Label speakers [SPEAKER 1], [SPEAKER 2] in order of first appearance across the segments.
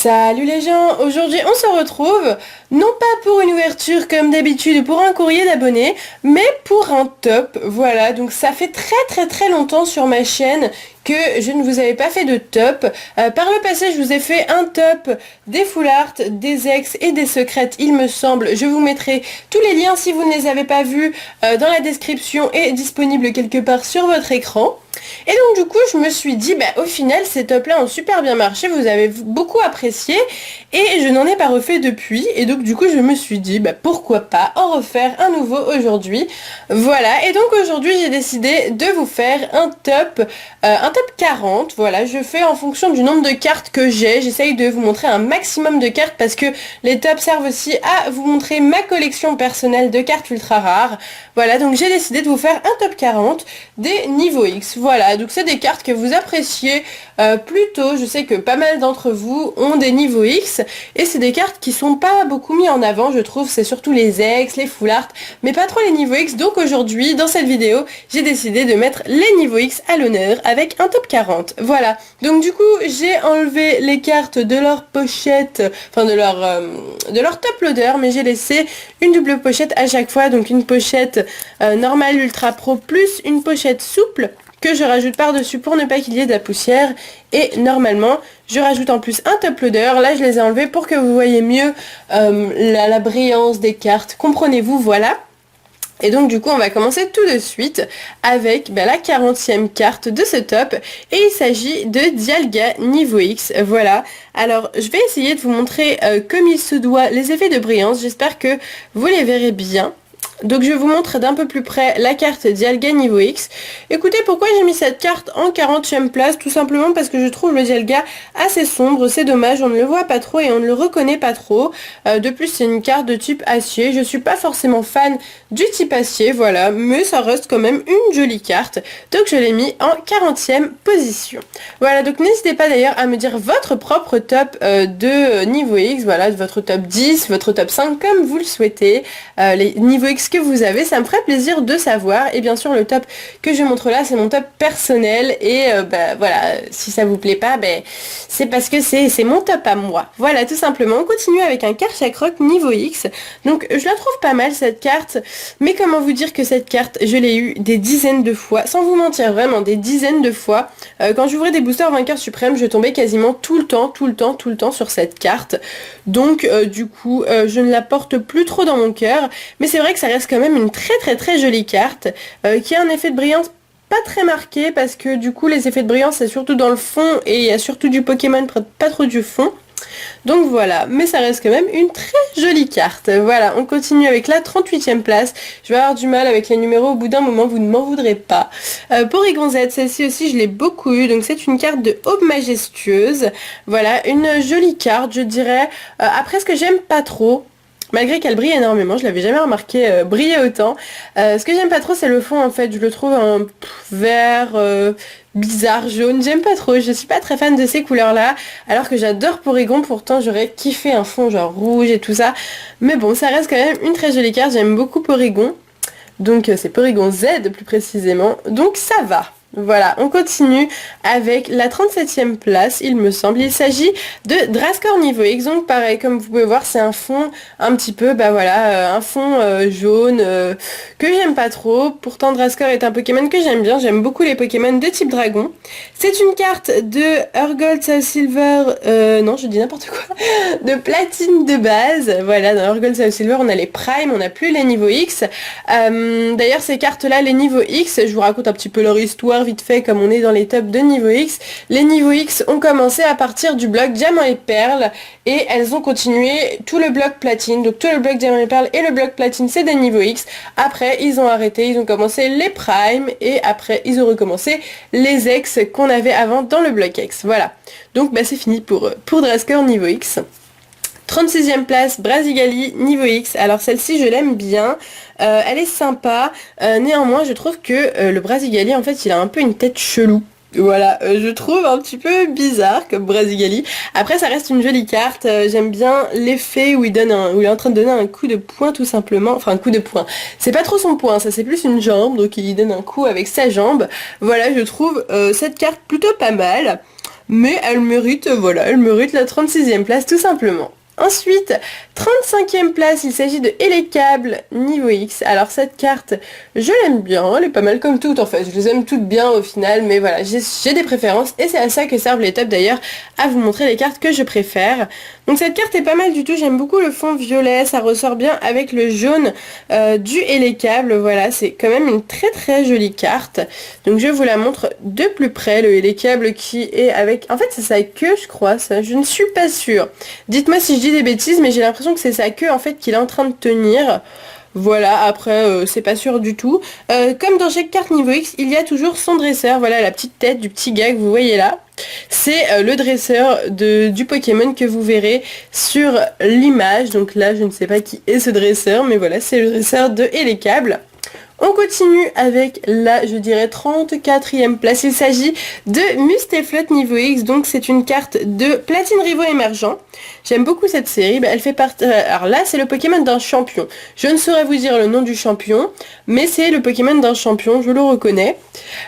[SPEAKER 1] Salut les gens, aujourd'hui on se retrouve, non pas pour une ouverture comme d'habitude pour un courrier d'abonnés, mais pour un top, voilà, donc ça fait très longtemps sur ma chaîne que je ne vous avais pas fait de top. Par le passé je vous ai fait un top des full art, des ex et des secrètes il me semble, je vous mettrai tous les liens si vous ne les avez pas vus dans la description et disponibles quelque part sur votre écran. Et donc du coup je me suis dit au final ces tops là ont super bien marché, vous avez beaucoup apprécié et je n'en ai pas refait depuis, et donc du coup je me suis dit pourquoi pas en refaire un nouveau aujourd'hui. Voilà, et donc aujourd'hui j'ai décidé de vous faire un top 40, voilà, je fais en fonction du nombre de cartes que j'essaye de vous montrer un maximum de cartes parce que les tops servent aussi à vous montrer ma collection personnelle de cartes ultra rares. Voilà, donc j'ai décidé de vous faire un top 40 des niveaux X. Voilà, donc c'est des cartes que vous appréciez plutôt. Je sais que pas mal d'entre vous ont des niveaux X et c'est des cartes qui sont pas beaucoup mis en avant, je trouve. C'est surtout les ex, les full art, mais pas trop les niveaux X. Donc aujourd'hui, dans cette vidéo, j'ai décidé de mettre les niveaux X à l'honneur avec un top 40. Voilà, donc du coup, j'ai enlevé les cartes de leur pochette, enfin de leur top loader, mais j'ai laissé une double pochette à chaque fois, donc une pochette normale ultra pro plus une pochette souple que je rajoute par-dessus pour ne pas qu'il y ait de la poussière, et normalement je rajoute en plus un top loader. Là je les ai enlevés pour que vous voyez mieux la brillance des cartes, comprenez-vous, voilà. Et donc du coup on va commencer tout de suite avec la 40e carte de ce top, et il s'agit de Dialga niveau X, voilà. Alors je vais essayer de vous montrer comme il se doit les effets de brillance, j'espère que vous les verrez bien. Donc je vous montre d'un peu plus près la carte Dialga niveau X. Écoutez, pourquoi j'ai mis cette carte en 40e place? Tout simplement parce que je trouve le Dialga assez sombre, c'est dommage, on ne le voit pas trop et on ne le reconnaît pas trop. De plus c'est une carte de type acier, je suis pas forcément fan du type acier, voilà, mais ça reste quand même une jolie carte. Donc je l'ai mis en 40e position. Voilà, donc n'hésitez pas d'ailleurs à me dire votre propre top de niveau X, voilà, votre top 10, votre top 5 comme vous le souhaitez, les niveaux X que vous avez, ça me ferait plaisir de savoir. Et bien sûr le top que je montre là c'est mon top personnel, et voilà, si ça vous plaît pas, c'est parce que c'est mon top à moi, voilà, tout simplement. On continue avec un Karchak Rock niveau X. Donc je la trouve pas mal cette carte, mais comment vous dire que cette carte je l'ai eu des dizaines de fois, sans vous mentir, vraiment des dizaines de fois. Quand j'ouvrais des boosters vainqueurs suprêmes, je tombais quasiment tout le temps sur cette carte. Donc du coup je ne la porte plus trop dans mon cœur, mais c'est vrai que ça reste quand même une très jolie carte qui a un effet de brillance pas très marqué, parce que du coup les effets de brillance c'est surtout dans le fond et il y a surtout du Pokémon, pas trop du fond. Donc voilà, mais ça reste quand même une très jolie carte. Voilà, on continue avec la 38e place. Je vais avoir du mal avec les numéros au bout d'un moment, vous ne m'en voudrez pas. Porygon Z, celle-ci aussi je l'ai beaucoup eu, donc c'est une carte de Aube Majestueuse. Voilà, une jolie carte je dirais. Après, ce que j'aime pas trop, malgré qu'elle brille énormément, je l'avais jamais remarqué briller autant. Ce que j'aime pas trop c'est le fond en fait, je le trouve un vert bizarre, jaune, j'aime pas trop, je suis pas très fan de ces couleurs là, alors que j'adore Porygon, pourtant j'aurais kiffé un fond genre rouge et tout ça. Mais bon, ça reste quand même une très jolie carte, j'aime beaucoup Porygon. Donc c'est Porygon Z plus précisément, donc ça va. Voilà, on continue avec la 37e place, il me semble. Il s'agit de Drascore niveau X. Donc pareil, comme vous pouvez voir, c'est un fond un petit peu, un fond jaune que j'aime pas trop. Pourtant Drascore est un Pokémon que j'aime bien, j'aime beaucoup les Pokémon de type dragon. C'est une carte de Urgold Soul Silver, non je dis n'importe quoi, de platine de base. Voilà, dans Urgold Soul Silver on a les Prime, on n'a plus les niveaux X. D'ailleurs ces cartes là, les niveaux X, je vous raconte un petit peu leur histoire vite fait comme on est dans les tops de niveau X. Les niveaux X ont commencé à partir du bloc Diamant et Perle et elles ont continué tout le bloc platine. Donc tout le bloc Diamant et Perle et le bloc platine c'est des niveaux X. Après ils ont arrêté, ils ont commencé les Prime et après ils ont recommencé les X qu'on avait avant dans le bloc X. Voilà. Donc c'est fini pour Drascore niveau X. 36e place, Brazigali niveau X. Alors celle-ci je l'aime bien, elle est sympa, néanmoins je trouve que le Brazigali en fait il a un peu une tête chelou. Voilà, je trouve un petit peu bizarre comme Brazigali. Après ça reste une jolie carte, j'aime bien l'effet où il est en train de donner un coup de poing tout simplement, enfin un coup de poing. C'est pas trop son poing, ça c'est plus une jambe, donc il donne un coup avec sa jambe. Voilà, je trouve cette carte plutôt pas mal. mais elle mérite, voilà, elle mérite la 36e place tout simplement. Ensuite, 35e place, il s'agit de Elekable niveau X. Alors cette carte, je l'aime bien, elle est pas mal comme toutes en fait, je les aime toutes bien au final, mais voilà, j'ai des préférences et c'est à ça que servent les tops d'ailleurs, à vous montrer les cartes que je préfère. Donc cette carte est pas mal du tout, j'aime beaucoup le fond violet, ça ressort bien avec le jaune du Elekable, voilà, c'est quand même une très très jolie carte. Donc je vous la montre de plus près, le Elekable qui est avec, en fait c'est sa queue je crois, ça, je ne suis pas sûre. Dites-moi si je dis des bêtises, mais j'ai l'impression que c'est sa queue en fait qu'il est en train de tenir. Voilà, après c'est pas sûr du tout. Comme dans chaque carte niveau X, il y a toujours son dresseur. Voilà la petite tête du petit gars que vous voyez là. C'est le dresseur du Pokémon que vous verrez sur l'image. Donc là, je ne sais pas qui est ce dresseur, mais voilà, c'est le dresseur de Elekable. On continue avec la, je dirais, 34e place. Il s'agit de Mustaflot niveau X, donc c'est une carte de Platine Rivaux émergent. J'aime beaucoup cette série, elle fait partie... alors là, c'est le Pokémon d'un champion. Je ne saurais vous dire le nom du champion, mais c'est le Pokémon d'un champion, je le reconnais.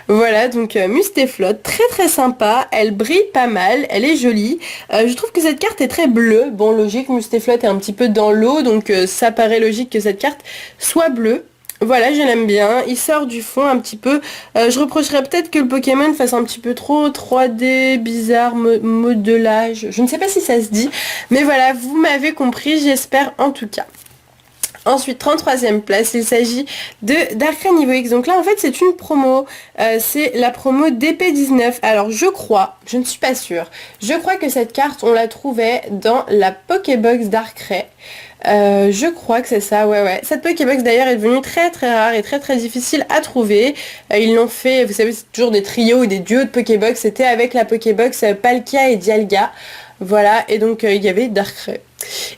[SPEAKER 1] Voilà, donc Mustaflot, très très sympa, elle brille pas mal, elle est jolie. Je trouve que cette carte est très bleue. Bon, logique, Mustaflot est un petit peu dans l'eau, donc ça paraît logique que cette carte soit bleue. Voilà, je l'aime bien, il sort du fond un petit peu, je reprocherais peut-être que le Pokémon fasse un petit peu trop 3D, bizarre, modelage, je ne sais pas si ça se dit, mais voilà, vous m'avez compris, j'espère en tout cas. Ensuite, 33e place, il s'agit de Darkrai niveau X. Donc là, en fait, c'est une promo. C'est la promo DP19. Alors, je crois, je ne suis pas sûre, je crois que cette carte, on la trouvait dans la Pokébox Darkrai. Je crois que c'est ça, ouais. Cette Pokébox d'ailleurs est devenue très très rare et très très difficile à trouver. Ils l'ont fait, vous savez, c'est toujours des trios ou des duos de Pokébox. C'était avec la Pokébox Palkia et Dialga. Voilà, et donc il y avait Darkrai.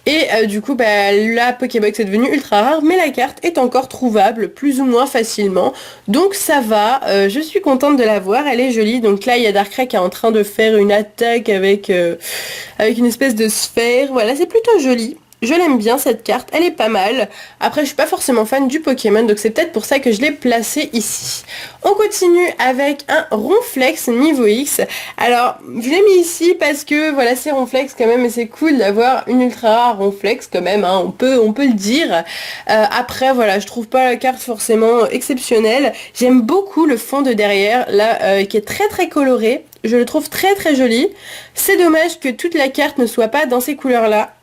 [SPEAKER 1] Et du coup, la Pokébox est devenue ultra rare, mais la carte est encore trouvable plus ou moins facilement. Donc ça va, je suis contente de la voir, elle est jolie. Donc là, il y a Darkrai qui est en train de faire une attaque avec une espèce de sphère. Voilà, c'est plutôt joli. Je l'aime bien cette carte, elle est pas mal. Après, je suis pas forcément fan du Pokémon, donc c'est peut-être pour ça que je l'ai placé ici. On continue avec un Ronflex niveau X. Alors, je l'ai mis ici parce que, voilà, c'est Ronflex quand même, et c'est cool d'avoir une ultra rare Ronflex quand même, hein, on peut le dire. Après, voilà, je trouve pas la carte forcément exceptionnelle. J'aime beaucoup le fond de derrière, là, qui est très très coloré. Je le trouve très très joli. C'est dommage que toute la carte ne soit pas dans ces couleurs-là.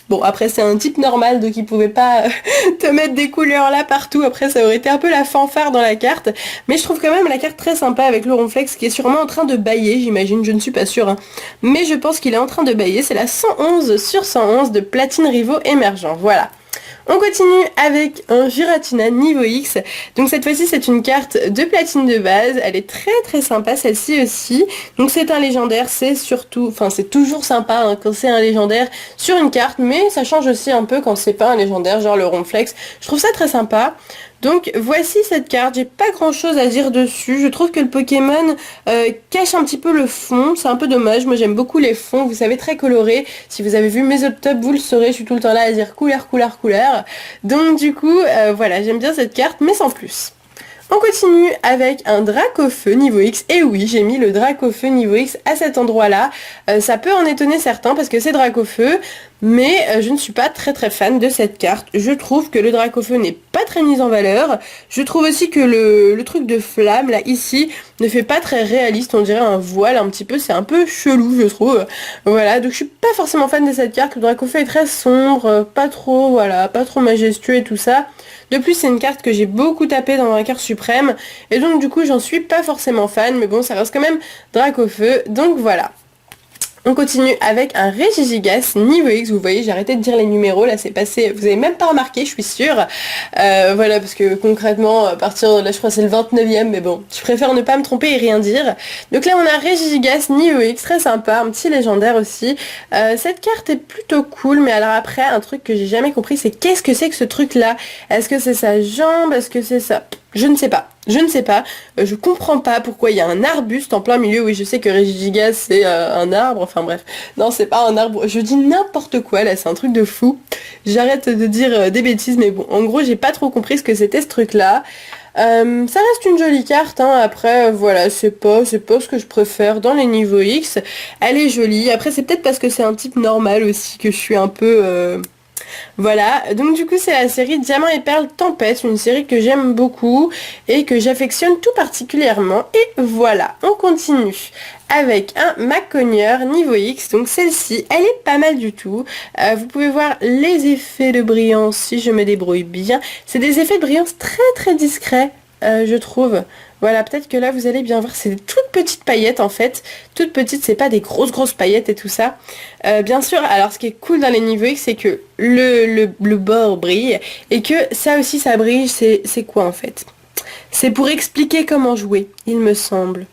[SPEAKER 1] Bon, après c'est un type normal, donc il pouvait pas te mettre des couleurs là partout, après ça aurait été un peu la fanfare dans la carte, mais je trouve quand même la carte très sympa avec le Ronflex qui est sûrement en train de bâiller, j'imagine, je ne suis pas sûre, hein. Mais je pense qu'il est en train de bâiller, c'est la 111 sur 111 de Platine Rivaux émergent, voilà. On continue avec un Giratina niveau X. Donc cette fois-ci c'est une carte de platine de base. Elle est très très sympa celle-ci aussi. Donc c'est un légendaire, c'est surtout, enfin c'est toujours sympa hein, quand c'est un légendaire sur une carte, mais ça change aussi un peu quand c'est pas un légendaire, genre le Ronflex. Je trouve ça très sympa. Donc voici cette carte, j'ai pas grand chose à dire dessus, je trouve que le Pokémon cache un petit peu le fond, c'est un peu dommage, moi j'aime beaucoup les fonds, vous savez, très colorés, si vous avez vu mes autres tops vous le saurez, je suis tout le temps là à dire couleur, couleur, couleur, donc du coup voilà, j'aime bien cette carte, mais sans plus. On continue avec un Dracofeu niveau X, et oui j'ai mis le Dracofeu niveau X à cet endroit là, ça peut en étonner certains parce que c'est Dracofeu, mais je ne suis pas très très fan de cette carte, je trouve que le Dracofeu n'est pas très mis en valeur, je trouve aussi que le truc de flamme là ici ne fait pas très réaliste, on dirait un voile un petit peu, c'est un peu chelou je trouve, voilà, donc je suis pas forcément fan de cette carte, le Dracofeu est très sombre, pas trop, voilà, pas trop majestueux et tout ça. De plus c'est une carte que j'ai beaucoup tapé dans ma carte suprême et donc du coup j'en suis pas forcément fan, mais bon ça reste quand même Dracofeu, donc voilà. On continue avec un Regigigas niveau X, vous voyez j'ai arrêté de dire les numéros, là c'est passé, vous avez même pas remarqué je suis sûre, voilà parce que concrètement à partir de là je crois que c'est le 29e, mais bon je préfère ne pas me tromper et rien dire. Donc là on a Regigigas niveau X, très sympa, un petit légendaire aussi, cette carte est plutôt cool, mais alors après un truc que j'ai jamais compris c'est qu'est-ce que c'est que ce truc là, est-ce que c'est sa jambe, est-ce que c'est ça, je ne sais pas. Je ne sais pas, je comprends pas pourquoi il y a un arbuste en plein milieu, oui je sais que Regigigas c'est un arbre, enfin bref, non c'est pas un arbre, je dis n'importe quoi là, c'est un truc de fou, j'arrête de dire des bêtises, mais bon, en gros j'ai pas trop compris ce que c'était ce truc là, Ça reste une jolie carte, hein. Après, voilà, c'est pas ce que je préfère dans les niveaux X. Elle est jolie. Après, c'est peut-être parce que c'est un type normal aussi que je suis un peu... Voilà, donc du coup c'est la série Diamant et Perle Tempête, une série que j'aime beaucoup et que j'affectionne tout particulièrement. Et voilà, on continue avec un Macognieur niveau X, donc celle-ci, elle est pas mal du tout. Vous pouvez voir les effets de brillance si je me débrouille bien. C'est des effets de brillance très très discrets, je trouve. Voilà, peut-être que là vous allez bien voir, c'est des toutes petites paillettes en fait. Toutes petites, c'est pas des grosses paillettes et tout ça. Bien sûr, alors ce qui est cool dans les niveaux X, c'est que le bord brille et que ça aussi ça brille, c'est quoi en fait? C'est pour expliquer comment jouer, il me semble.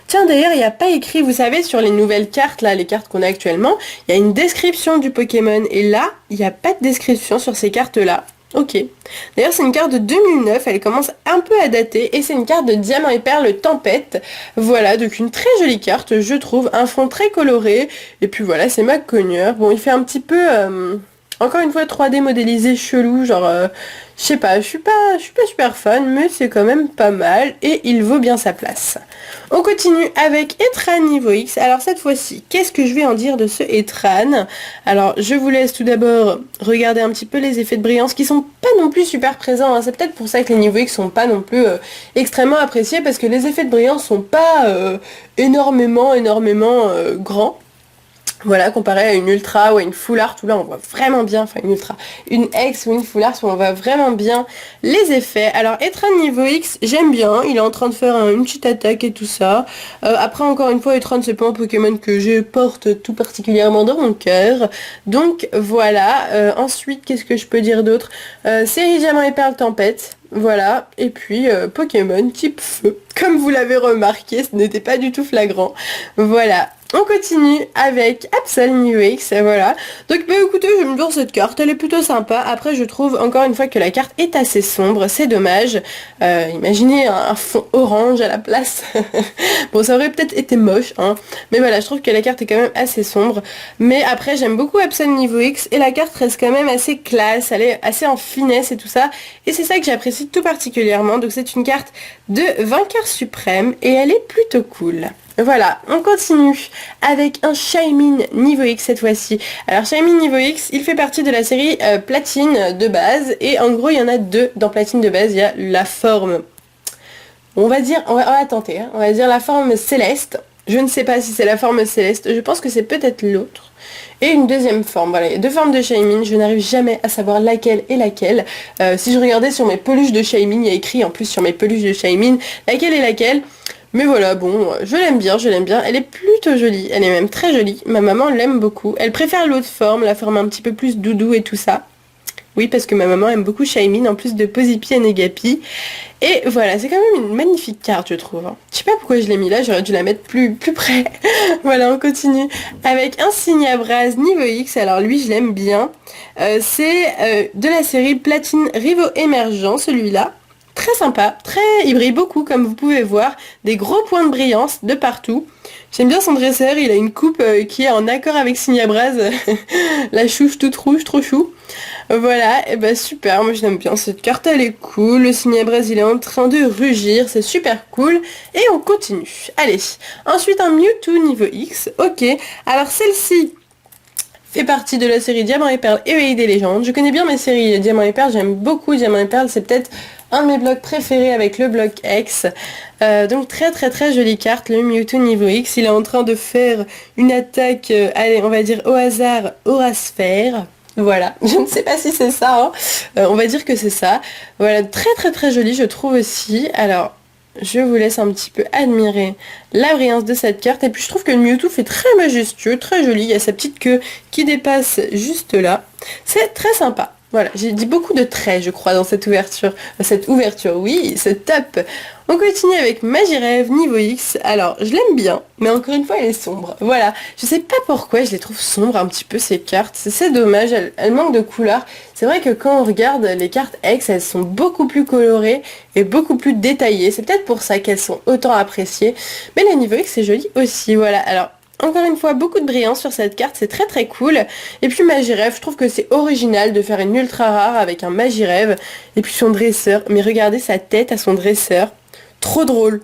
[SPEAKER 1] Tiens, d'ailleurs, il n'y a pas écrit, vous savez, sur les nouvelles cartes, là, les cartes qu'on a actuellement, il y a une description du Pokémon. Et là, il n'y a pas de description sur ces cartes-là. Ok. D'ailleurs, c'est une carte de 2009, elle commence un peu à dater, et c'est une carte de Diamant et Perle Tempête. Voilà, donc une très jolie carte, je trouve, un fond très coloré, et puis voilà, c'est Macognieur. Bon, il fait un petit peu, encore une fois, 3D modélisé chelou, genre, je sais pas, je suis pas super fan, mais c'est quand même pas mal, et il vaut bien sa place. On continue avec Etran niveau X. Alors cette fois-ci, qu'est-ce que je vais en dire de ce Etran? Alors je vous laisse tout d'abord regarder un petit peu les effets de brillance qui sont pas non plus super présents, hein. C'est peut-être pour ça que les niveaux X sont pas non plus extrêmement appréciés, parce que les effets de brillance sont pas énormément grands. Voilà, comparé à une ultra ou à une full art où là on voit vraiment bien, enfin une ultra, une X ou une full art où on voit vraiment bien les effets. Alors Etran niveau X, j'aime bien, il est en train de faire une petite attaque et tout ça. Après encore une fois, Etran c'est pas un Pokémon que je porte tout particulièrement dans mon cœur. Donc voilà, ensuite qu'est-ce que je peux dire d'autre? Série Diamant et Perle Tempête. Voilà, et puis Pokémon type feu. Comme vous l'avez remarqué, ce n'était pas du tout flagrant. Voilà. On continue avec Absol New X, voilà. Donc bah écoutez, j'aime bien cette carte, elle est plutôt sympa. Après je trouve encore une fois que la carte est assez sombre, c'est dommage. Imaginez un fond orange à la place. Bon, ça aurait peut-être été moche, hein. Mais voilà, je trouve que la carte est quand même assez sombre. Mais après j'aime beaucoup Absol Niveau X et la carte reste quand même assez classe, elle est assez en finesse et tout ça. Et c'est ça que j'apprécie tout particulièrement. Donc c'est une carte de vainqueur suprême et elle est plutôt cool. Voilà, on continue avec un Shaymin niveau X cette fois-ci. Alors Shaymin niveau X, il fait partie de la série Platine de base et en gros il y en a deux dans Platine de base. Il y a la forme, on va tenter, hein, on va dire la forme céleste. Je ne sais pas si c'est la forme céleste, je pense que c'est peut-être l'autre. Et une deuxième forme, voilà, il y a deux formes de Shaymin, je n'arrive jamais à savoir laquelle est laquelle. Si je regardais sur mes peluches de Shaymin, il y a écrit en plus sur mes peluches de Shaymin laquelle est laquelle. Mais voilà, bon, je l'aime bien, elle est plutôt jolie, elle est même très jolie, ma maman l'aime beaucoup, elle préfère l'autre forme, la forme un petit peu plus doudou et tout ça. Oui, parce que ma maman aime beaucoup Shaymin, en plus de Posipi et Negapi. Et voilà, c'est quand même une magnifique carte, je trouve, hein. Je sais pas pourquoi je l'ai mis là, j'aurais dû la mettre plus près. Voilà, on continue avec un Signabras niveau X, alors lui, je l'aime bien. C'est de la série Platine Rivo Émergent, celui-là. Très sympa, il brille beaucoup comme vous pouvez voir, des gros points de brillance de partout. J'aime bien son dresseur, il a une coupe qui est en accord avec Signabras, la chouche toute rouge, trop chou. Voilà, et bah super, moi je l'aime bien, cette carte elle est cool, le Signabras il est en train de rugir, c'est super cool, et on continue. Allez, ensuite un Mewtwo niveau X, ok, alors celle-ci fait partie de la série Diamant et Perle et des légendes. Je connais bien mes séries Diamant et Perle, j'aime beaucoup Diamant et Perle, c'est peut-être un de mes blocs préférés avec le bloc X. Donc très jolie carte, le Mewtwo niveau X. Il est en train de faire une attaque, allez, on va dire au hasard, Aura Sphère. Voilà, je ne sais pas si c'est ça, hein. On va dire que c'est ça. Voilà, très joli je trouve aussi. Alors, je vous laisse un petit peu admirer la brillance de cette carte. Et puis je trouve que le Mewtwo fait très majestueux, très joli. Il y a sa petite queue qui dépasse juste là. C'est très sympa. Voilà, j'ai dit beaucoup de traits, je crois, dans cette ouverture. Cette ouverture, oui, c'est top. On continue avec Magirève niveau X. Alors, je l'aime bien, mais encore une fois, elle est sombre. Voilà, je sais pas pourquoi je les trouve sombres un petit peu, ces cartes. C'est dommage, elles manquent de couleurs. C'est vrai que quand on regarde les cartes X, elles sont beaucoup plus colorées et beaucoup plus détaillées. C'est peut-être pour ça qu'elles sont autant appréciées. Mais le niveau X, c'est joli aussi, voilà. Alors, Encore une fois, beaucoup de brillance sur cette carte, c'est très très cool. Et puis Magirève, je trouve que c'est original de faire une ultra rare avec un Magirève. Et puis son dresseur, mais regardez sa tête à son dresseur. Trop drôle.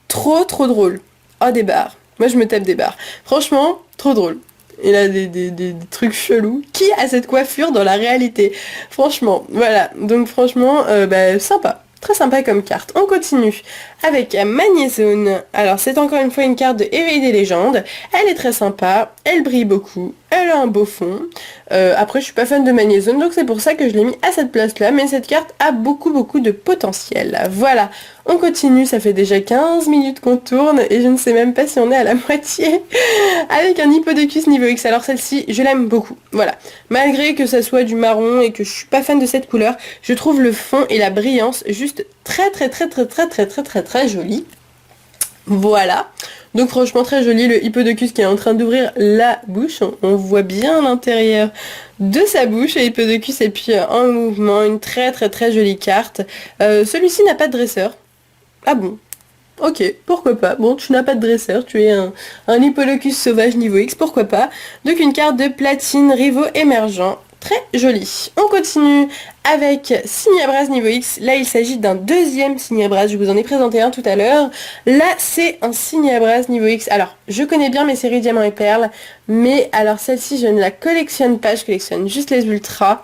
[SPEAKER 1] Trop drôle. Oh, des barres. Moi, je me tape des barres. Franchement, trop drôle. Il a des trucs chelous. Qui a cette coiffure dans la réalité? Franchement, voilà. Donc franchement, sympa. Très sympa comme carte. On continue avec Magnézone. Alors c'est encore une fois une carte de Éveil des légendes. Elle est très sympa, elle brille beaucoup, elle a un beau fond. Après je suis pas fan de Magnézone, donc c'est pour ça que je l'ai mis à cette place là, mais cette carte a beaucoup de potentiel. Voilà, on continue, ça fait déjà 15 minutes qu'on tourne et je ne sais même pas si on est à la moitié. Avec un Hippodocus niveau X. Alors celle-ci, je l'aime beaucoup. Voilà. Malgré que ça soit du marron et que je suis pas fan de cette couleur, je trouve le fond et la brillance juste très joli. Voilà. Donc franchement très joli, le Hippodocus qui est en train d'ouvrir la bouche. On voit bien l'intérieur de sa bouche et Hippodocus et puis en mouvement, une très jolie carte. Celui-ci n'a pas de dresseur. Ah bon? Ok, pourquoi pas. Bon, tu n'as pas de dresseur, tu es un Hippolocus sauvage niveau X, pourquoi pas. Donc une carte de platine rivaux émergent. Très jolie. On continue avec Signabras niveau X. Là, il s'agit d'un deuxième Signabras. Je vous en ai présenté un tout à l'heure. Là, c'est un Signabras niveau X. Alors, je connais bien mes séries Diamant et Perle, mais alors celle-ci, je ne la collectionne pas. Je collectionne juste les ultras.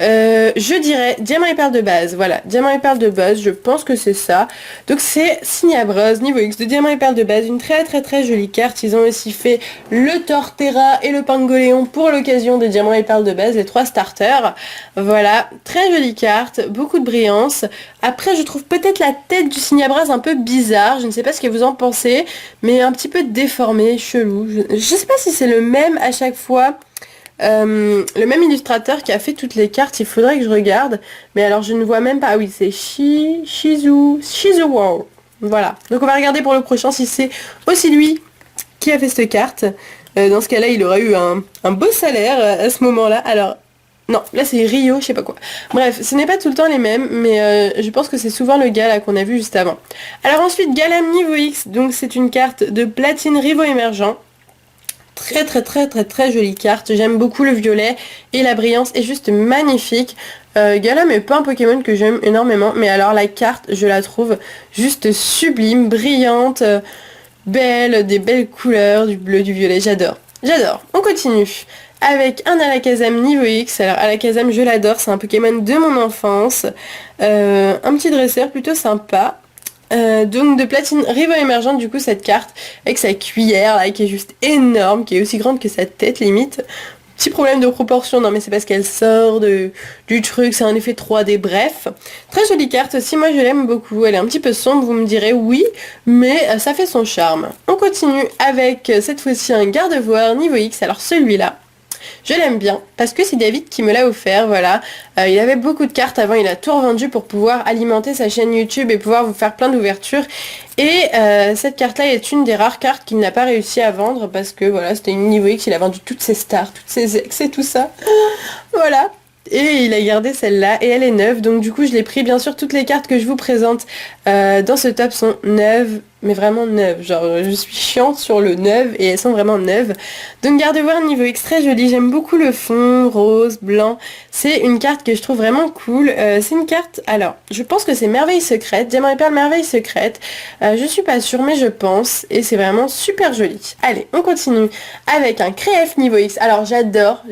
[SPEAKER 1] Je dirais Diamant et Perle de base, voilà, Diamant et Perle de base, je pense que c'est ça. Donc c'est Signabras niveau X de Diamant et Perle de base, une très jolie carte. Ils ont aussi fait le Torterra et le Pangoléon pour l'occasion des Diamants et Perles de base, les 3 starters. Voilà, très jolie carte, beaucoup de brillance. Après je trouve peut-être la tête du Signabras un peu bizarre, je ne sais pas ce que vous en pensez, mais un petit peu déformé, chelou. Je sais pas si c'est le même à chaque fois. Le même illustrateur qui a fait toutes les cartes, il faudrait que je regarde, mais alors je ne vois même pas. Ah oui, c'est Shizu Wow. Voilà. Donc on va regarder pour le prochain si c'est aussi lui qui a fait cette carte. Dans ce cas-là, il aura eu un beau salaire à ce moment-là. Alors, non, là c'est Rio, je sais pas quoi. Bref, ce n'est pas tout le temps les mêmes, mais je pense que c'est souvent le gars là qu'on a vu juste avant. Alors ensuite, Galam niveau X, donc c'est une carte de platine rivaux émergent. Très jolie carte, j'aime beaucoup le violet et la brillance est juste magnifique. Galam est pas un Pokémon que j'aime énormément, mais alors la carte je la trouve juste sublime, brillante, belle, des belles couleurs, du bleu, du violet, j'adore. On continue avec un Alakazam niveau X. Alors Alakazam je l'adore, c'est un Pokémon de mon enfance, un petit dresseur plutôt sympa. Donc de platine rivaux émergente, du coup cette carte avec sa cuillère là qui est juste énorme, qui est aussi grande que sa tête limite. Petit problème de proportion, non mais c'est parce qu'elle sort du truc, c'est un effet 3D, bref. Très jolie carte aussi, moi je l'aime beaucoup, elle est un petit peu sombre, vous me direz oui, mais ça fait son charme. On continue avec cette fois-ci un garde-voire niveau X, alors celui-là. Je l'aime bien parce que c'est David qui me l'a offert, voilà. Il avait beaucoup de cartes avant, il a tout revendu pour pouvoir alimenter sa chaîne YouTube et pouvoir vous faire plein d'ouvertures. Et cette carte-là est une des rares cartes qu'il n'a pas réussi à vendre parce que voilà, c'était une niveau X, il a vendu toutes ses stars, toutes ses ex et tout ça. Voilà. Et il a gardé celle-là et elle est neuve, donc du coup je l'ai pris. Bien sûr, toutes les cartes que je vous présente dans ce top sont neuves, mais vraiment neuves. Genre je suis chiante sur le neuf et elles sont vraiment neuves. Donc garde-voir niveau X très joli, j'aime beaucoup le fond rose, blanc. C'est une carte que je trouve vraiment cool. C'est une carte, alors je pense que c'est Merveille Secrète, Diamant et Perle Merveille Secrète. Je suis pas sûre mais je pense, et c'est vraiment super joli. Allez, on continue avec un Créef niveau X. Alors j'adore.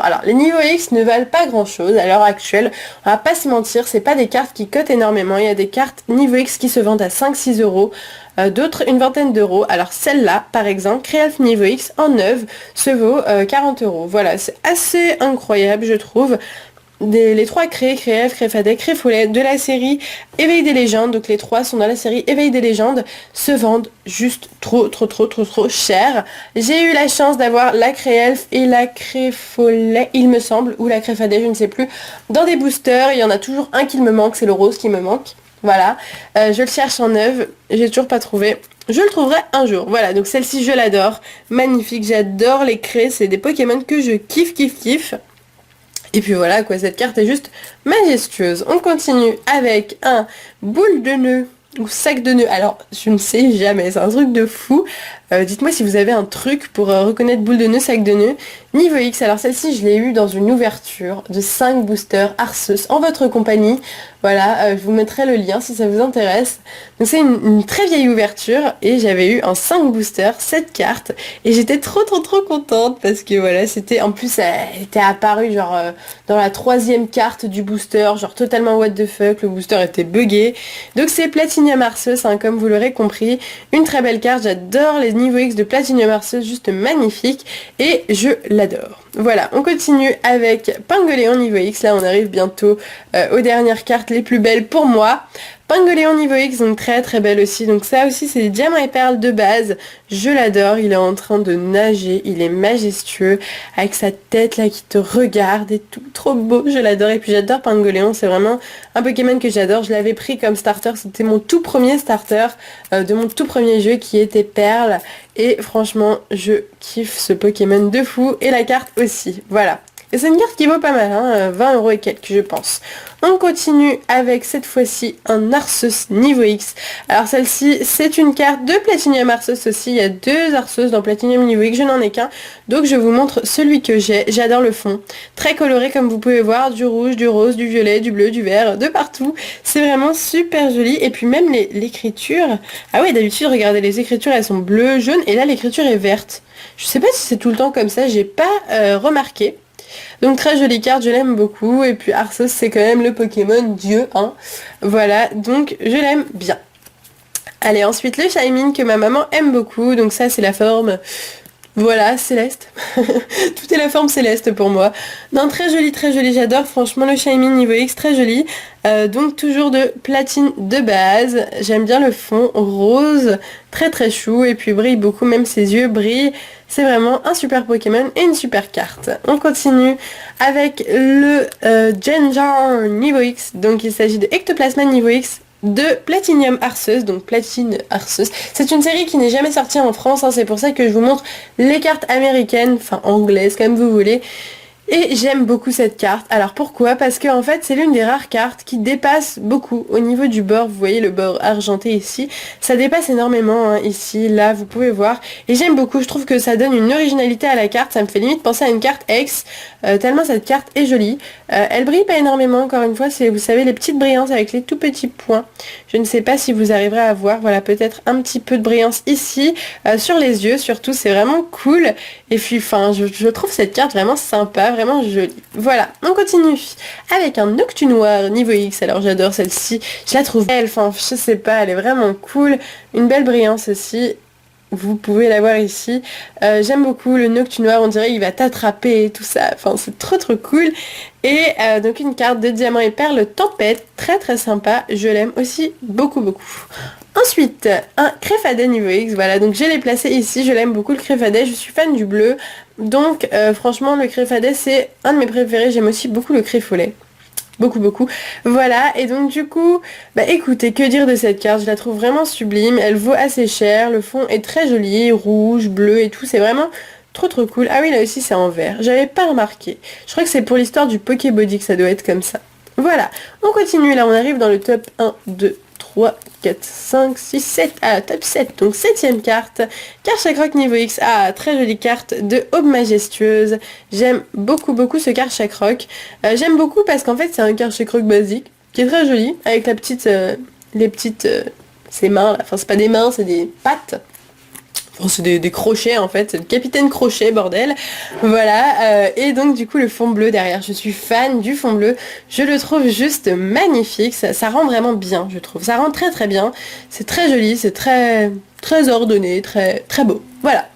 [SPEAKER 1] Alors les niveaux X ne valent pas grand chose à l'heure actuelle, on va pas se mentir, c'est pas des cartes qui cotent énormément. Il y a des cartes niveau X qui se vendent à 5-6 euros, d'autres une vingtaine d'euros. Alors celle-là par exemple, Créef niveau X en neuve se vaut 40 euros. Voilà, c'est assez incroyable je trouve. Les 3 Créef, Créfadec, Créfolet de la série Éveil des légendes, donc les 3 sont dans la série Éveil des légendes, se vendent juste trop cher. J'ai eu la chance d'avoir la Créelf et la Créfolet, il me semble, ou la Créfadec, je ne sais plus, dans des boosters. Il y en a toujours un qui me manque, c'est le rose qui me manque. Voilà, je le cherche en neuve, j'ai toujours pas trouvé. Je le trouverai un jour. Voilà, donc celle-ci je l'adore, magnifique, j'adore les craies, c'est des Pokémon que je kiffe. Et puis voilà quoi, cette carte est juste majestueuse. On continue avec un boule de nœud ou sac de nœuds. Alors, je ne sais jamais, c'est un truc de fou. Dites-moi si vous avez un truc pour reconnaître boule de nœud, sac de nœud. Niveau X, alors celle-ci, je l'ai eu dans une ouverture de 5 boosters Arceus en votre compagnie. Voilà, je vous mettrai le lien si ça vous intéresse. Donc c'est une très vieille ouverture et j'avais eu un 5 booster, 7 cartes. Et j'étais trop contente parce que voilà, c'était en plus, elle était apparue genre dans la 3e carte du booster, genre totalement what the fuck, le booster était buggé. Donc c'est Platinum Arceus, hein, comme vous l'aurez compris. Une très belle carte, j'adore les Niveau X de Platinum Arceus, juste magnifique. Et je l'adore. Voilà, on continue avec Pingoléon Niveau X. Là, on arrive bientôt aux dernières cartes les plus belles pour moi. Pingoléon Niveau X, donc très belle aussi. Donc ça aussi, c'est des diamants et perles de base. Je l'adore, il est en train de nager, il est majestueux, avec sa tête là qui te regarde et tout, trop beau, je l'adore. Et puis j'adore Pingoléon, c'est vraiment un Pokémon que j'adore. Je l'avais pris comme starter, c'était mon tout premier starter de mon tout premier jeu qui était Perle. Et franchement, je kiffe ce Pokémon de fou, et la carte aussi, voilà. Et c'est une carte qui vaut pas mal, hein, 20 € et quelques, je pense. On continue avec cette fois-ci un Arceus Niveau X. Alors celle-ci, c'est une carte de Platinum Arceus aussi. Il y a 2 Arceus dans Platinum Niveau X, je n'en ai qu'un. Donc je vous montre celui que j'ai. J'adore le fond. Très coloré comme vous pouvez voir, du rouge, du rose, du violet, du bleu, du vert, de partout. C'est vraiment super joli. Et puis même l'écriture. Ah ouais, d'habitude, regardez, les écritures, elles sont bleues, jaunes, et là l'écriture est verte. Je sais pas si c'est tout le temps comme ça, j'ai pas remarqué. Donc très jolie carte, je l'aime beaucoup. Et puis Arceus, c'est quand même le Pokémon Dieu, hein. Voilà, donc je l'aime bien. Allez, ensuite le Shaymin que ma maman aime beaucoup. Donc ça, c'est la forme, voilà, céleste. Tout est la forme céleste pour moi. Non, très joli, j'adore. Franchement, le Shaymin Niveau X, très joli. Donc toujours de platine de base. J'aime bien le fond rose, très chou. Et puis brille beaucoup, même ses yeux brillent. C'est vraiment un super Pokémon et une super carte. On continue avec le Gengar Niveau X. Donc il s'agit de Ectoplasma Niveau X de Platinum Arceus, donc Platine Arceus. C'est une série qui n'est jamais sortie en France, hein, c'est pour ça que je vous montre les cartes américaines, enfin anglaises comme vous voulez. Et j'aime beaucoup cette carte. Alors pourquoi? Parce que en fait c'est l'une des rares cartes qui dépasse beaucoup au niveau du bord. Vous voyez le bord argenté ici, ça dépasse énormément, hein, ici, là, vous pouvez voir. Et j'aime beaucoup, je trouve que ça donne une originalité à la carte. Ça me fait limite penser à une carte X, tellement cette carte est jolie. Elle brille pas énormément, encore une fois, c'est, vous savez, les petites brillances avec les tout petits points. Je ne sais pas si vous arriverez à voir, voilà, peut-être un petit peu de brillance ici, sur les yeux surtout, c'est vraiment cool. Et puis enfin, je trouve cette carte vraiment sympa, vraiment jolie. Voilà, on continue avec un Noctunoir Niveau X. Alors j'adore celle-ci, je la trouve belle, enfin je sais pas, elle est vraiment cool. Une belle brillance aussi. Vous pouvez la voir ici. J'aime beaucoup le Noctunoir, on dirait il va t'attraper et tout ça. Enfin, c'est trop cool. Et donc une carte de Diamant et Perle Tempête, très sympa. Je l'aime aussi beaucoup. Ensuite, un Créfadet Niveau X. Voilà, donc je l'ai placé ici. Je l'aime beaucoup le Créfadet. Je suis fan du bleu. Donc franchement, le Créfadet, c'est un de mes préférés. J'aime aussi beaucoup le Créfolet. Beaucoup. Voilà, et donc du coup, bah écoutez, que dire de cette carte? Je la trouve vraiment sublime, elle vaut assez cher, le fond est très joli, rouge, bleu et tout, c'est vraiment trop cool. Ah oui, là aussi c'est en vert, j'avais pas remarqué. Je crois que c'est pour l'histoire du Pokébody que ça doit être comme ça. Voilà, on continue, là on arrive dans le top 1, 2, 3, 4, 5, 6, 7, top 7, donc 7ème carte, Karchakroc Niveau X, très jolie carte de Aube Majestueuse, j'aime beaucoup ce Karchakroc, j'aime beaucoup parce qu'en fait c'est un Karchakroc basique, qui est très joli, avec la petite, les petites, ses mains là, enfin c'est pas des mains, c'est des pattes. Bon, c'est des crochets en fait, c'est le capitaine crochet bordel. Voilà, et donc du coup le fond bleu derrière, je suis fan du fond bleu, je le trouve juste magnifique, ça rend vraiment bien, je trouve, ça rend très bien, c'est très joli, c'est très ordonné, très beau, voilà.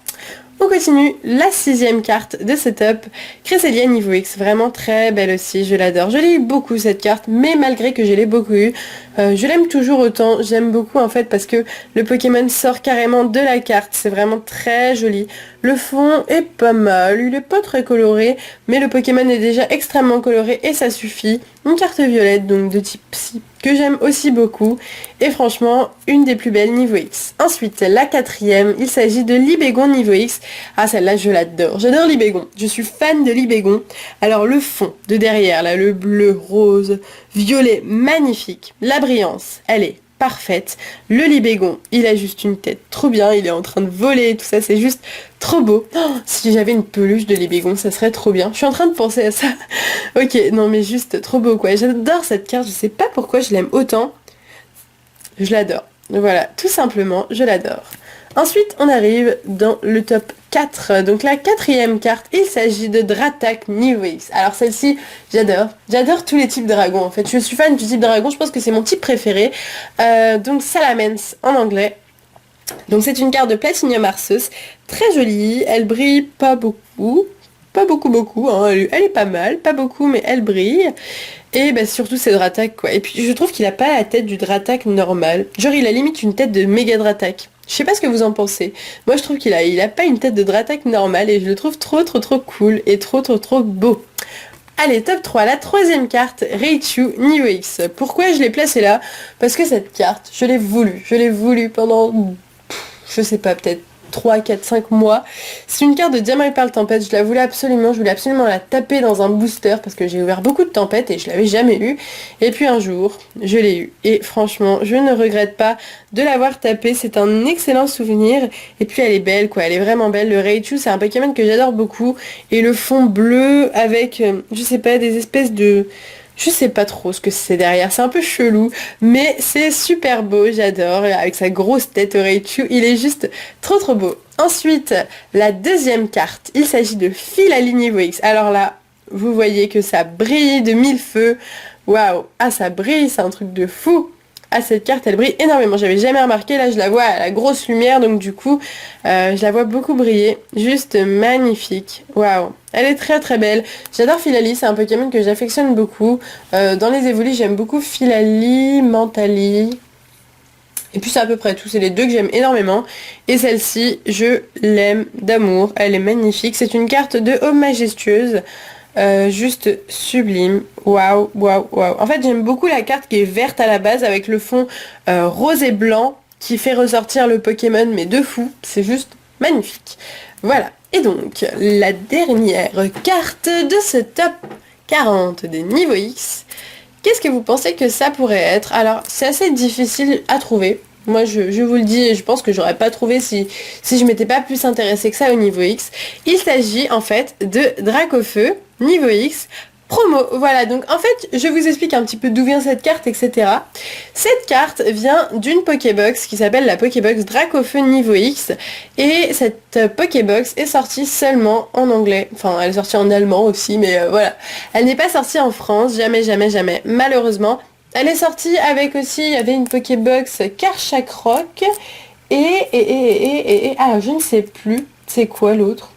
[SPEAKER 1] On continue, la 6ème carte de ce top, Cresselia Niveau X, vraiment très belle aussi, je l'adore. Je l'ai eu beaucoup cette carte, mais malgré que je l'ai beaucoup eu, je l'aime toujours autant, j'aime beaucoup en fait parce que le Pokémon sort carrément de la carte, c'est vraiment très joli. Le fond est pas mal, il est pas très coloré, mais le Pokémon est déjà extrêmement coloré et ça suffit. Une carte violette, donc de type Psy, que j'aime aussi beaucoup, et franchement, une des plus belles Niveau X. Ensuite, la 4ème, il s'agit de Libégon Niveau X. Ah, celle-là, je l'adore. J'adore Libégon. Je suis fan de Libégon. Alors, le fond de derrière, là, le bleu, rose, violet, magnifique. La brillance, elle est parfaite. Le libégon, il a juste une tête trop bien, il est en train de voler, tout ça, c'est juste trop beau. Oh, si j'avais une peluche de libégon, ça serait trop bien. Je suis en train de penser à ça. Ok, non mais juste trop beau quoi. J'adore cette carte, je sais pas pourquoi je l'aime autant. Je l'adore. Voilà, tout simplement, je l'adore. Ensuite, on arrive dans le top 4. Donc la quatrième carte, il s'agit de Dratak Nivix. Alors celle-ci, j'adore. J'adore tous les types de dragons en fait. Je suis fan du type dragon, je pense que c'est mon type préféré. Donc Salamence en anglais. Donc c'est une carte de Platinum Arceus. Très jolie, elle brille pas beaucoup. Pas beaucoup, hein. Elle est pas mal, pas beaucoup, mais elle brille. Et bah, surtout c'est Dratak quoi. Et puis je trouve qu'il a pas la tête du Dratak normal. Genre il a limite une tête de méga Dratak. Je sais pas ce que vous en pensez. Moi je trouve il a pas une tête de Dratak normal et je le trouve trop cool et trop beau. Allez, top 3, la troisième carte, Raichu Niveau X. Pourquoi je l'ai placée là? Parce que cette carte, je l'ai voulu. Je l'ai voulu pendant, je sais pas, peut-être 3, 4, 5 mois. C'est une carte de Diamant et Perle Tempête, je voulais absolument la taper dans un booster parce que j'ai ouvert beaucoup de tempêtes et je l'avais jamais eu. Et puis un jour, je l'ai eu. Et franchement, je ne regrette pas de l'avoir tapé, c'est un excellent souvenir. Et puis elle est belle quoi, elle est vraiment belle. Le Raichu, c'est un Pokémon que j'adore beaucoup. Et le fond bleu avec, je sais pas, des espèces de... Je sais pas trop ce que c'est derrière, c'est un peu chelou, mais c'est super beau, j'adore, avec sa grosse tête au Raichu, il est juste trop beau. Ensuite, la deuxième carte, il s'agit de Philaline X. Alors là, vous voyez que ça brille de mille feux, waouh, ah ça brille, c'est un truc de fou. Ah cette carte elle brille énormément, j'avais jamais remarqué, là je la vois à la grosse lumière donc du coup je la vois beaucoup briller, juste magnifique, waouh, elle est très belle. J'adore Philalie, c'est un Pokémon que j'affectionne beaucoup, dans les évolués j'aime beaucoup Philalie, Mentali, et puis c'est à peu près tout, c'est les deux que j'aime énormément, et celle-ci je l'aime d'amour, elle est magnifique, c'est une carte de Homme Majestueuse. Juste sublime, waouh. En fait j'aime beaucoup la carte qui est verte à la base avec le fond rose et blanc qui fait ressortir le Pokémon mais de fou, c'est juste magnifique. Voilà, et donc la dernière carte de ce top 40 des niveaux X, qu'est-ce que vous pensez que ça pourrait être? Alors c'est assez difficile à trouver. Moi je vous le dis, je pense que j'aurais pas trouvé si je m'étais pas plus intéressée que ça au niveau X. Il s'agit en fait de Dracofeu Niveau X promo. Voilà, donc en fait je vous explique un petit peu d'où vient cette carte, etc. Cette carte vient d'une Pokébox qui s'appelle la Pokébox Dracofeu Niveau X. Et cette Pokébox est sortie seulement en anglais. Enfin elle est sortie en allemand aussi, mais voilà. Elle n'est pas sortie en France, jamais, malheureusement. Elle est sortie avec aussi, il y avait une Pokébox Karchakroc et ah je ne sais plus, c'est quoi l'autre?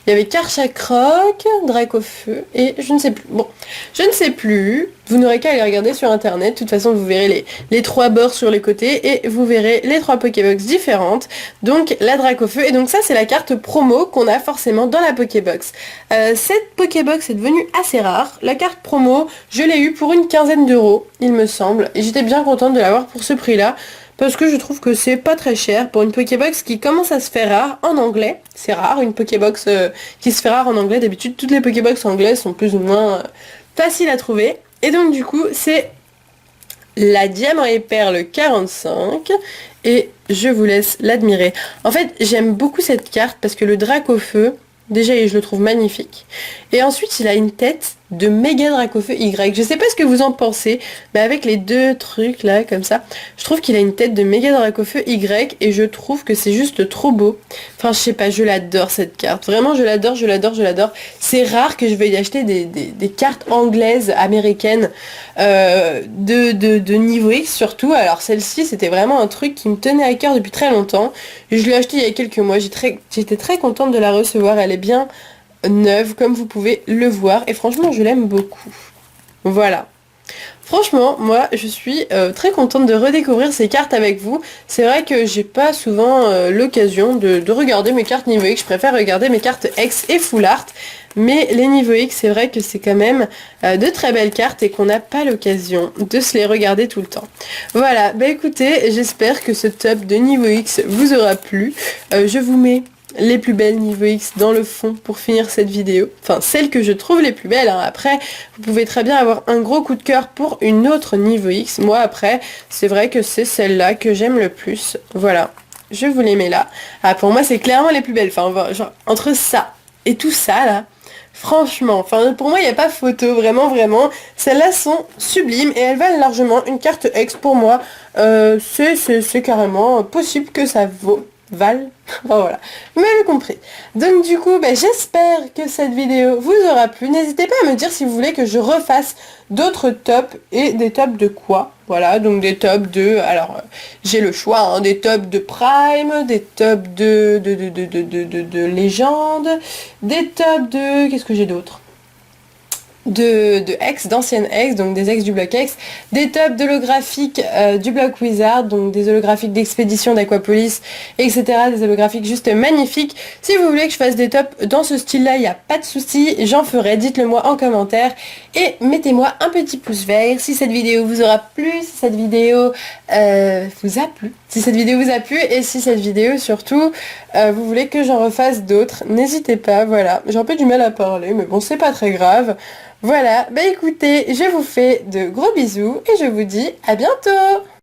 [SPEAKER 1] Il y avait Karchakroc, Dracofeu et je ne sais plus. Bon, je ne sais plus. Vous n'aurez qu'à aller regarder sur internet. De toute façon, vous verrez les trois bords sur les côtés et vous verrez les trois Pokébox différentes. Donc la Dracofeu. Et donc ça, c'est la carte promo qu'on a forcément dans la Pokébox. Cette Pokébox est devenue assez rare. La carte promo, je l'ai eue pour une quinzaine d'euros, il me semble. Et j'étais bien contente de l'avoir pour ce prix-là. Parce que je trouve que c'est pas très cher pour une Pokébox qui commence à se faire rare en anglais. C'est rare une Pokébox qui se fait rare en anglais. D'habitude, toutes les Pokébox anglaises sont plus ou moins faciles à trouver. Et donc du coup, c'est la Diamant et Perle 45. Et je vous laisse l'admirer. En fait, j'aime beaucoup cette carte parce que le Dracofeu, déjà, je le trouve magnifique. Et ensuite, il a une tête de méga Dracofeu Y. Je sais pas ce que vous en pensez, mais avec les deux trucs là, comme ça, je trouve qu'il a une tête de méga Dracofeu Y et je trouve que c'est juste trop beau. Enfin, je sais pas, je l'adore cette carte. Vraiment, je l'adore. C'est rare que je veuille acheter des cartes anglaises, américaines, de niveau X surtout. Alors celle-ci, c'était vraiment un truc qui me tenait à cœur depuis très longtemps. Je l'ai acheté il y a quelques mois. J'étais très contente de la recevoir. Elle est bien neuve comme vous pouvez le voir et franchement je l'aime beaucoup. Voilà. Franchement, moi je suis très contente de redécouvrir ces cartes avec vous. C'est vrai que j'ai pas souvent l'occasion de regarder mes cartes niveau X. Je préfère regarder mes cartes X et Full Art. Mais les niveaux X, c'est vrai que c'est quand même de très belles cartes et qu'on n'a pas l'occasion de se les regarder tout le temps. Voilà, bah écoutez, j'espère que ce top de niveau X vous aura plu. Je vous mets les plus belles niveau X dans le fond pour finir cette vidéo. Enfin, celles que je trouve les plus belles, hein. Après, vous pouvez très bien avoir un gros coup de cœur pour une autre niveau X. Moi, après, c'est vrai que c'est celle-là que j'aime le plus. Voilà, je vous les mets là. Ah, pour moi, c'est clairement les plus belles. Enfin, genre, entre ça et tout ça, là, franchement, enfin, pour moi, il n'y a pas photo, vraiment, vraiment. Celles-là sont sublimes et elles valent largement une carte X pour moi. C'est carrément possible que ça vale. Enfin, voilà, vous m'avez compris. Donc du coup, j'espère que cette vidéo vous aura plu. N'hésitez pas à me dire si vous voulez que je refasse d'autres tops et des tops de quoi. Voilà, donc des tops de... Alors, j'ai le choix, hein, des tops de Prime, des tops de légende, des tops de... Qu'est-ce que j'ai d'autre de X, d'anciennes X, donc des X du bloc X, des tops d'holographiques du bloc Wizard, donc des holographiques d'expédition d'Aquapolis, etc. Des holographiques juste magnifiques. Si vous voulez que je fasse des tops dans ce style-là, il n'y a pas de souci, j'en ferai, dites-le moi en commentaire et mettez-moi un petit pouce vert si cette vidéo vous aura plu, si cette vidéo vous a plu, si cette vidéo vous a plu et si cette vidéo surtout vous voulez que j'en refasse d'autres, n'hésitez pas, voilà. J'ai un peu du mal à parler, mais bon, c'est pas très grave. Voilà, écoutez, je vous fais de gros bisous et je vous dis à bientôt!